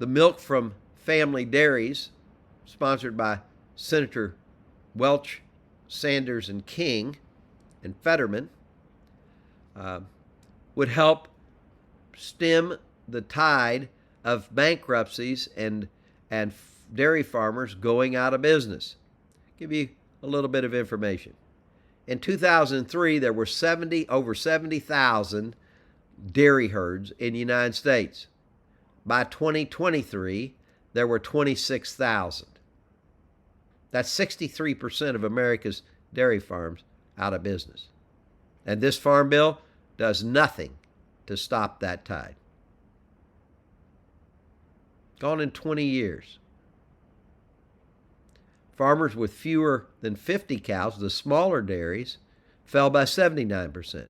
The milk from family dairies, sponsored by Senator Welch, Sanders, and King, and Fetterman, would help stem the tide of bankruptcies and dairy farmers going out of business. Give you a little bit of information. In 2003, there were over 70,000 dairy herds in the United States. By 2023, there were 26,000. That's 63% of America's dairy farms out of business. And this farm bill does nothing to stop that tide. Gone in 20 years. Farmers with fewer than 50 cows, the smaller dairies, fell by 79%.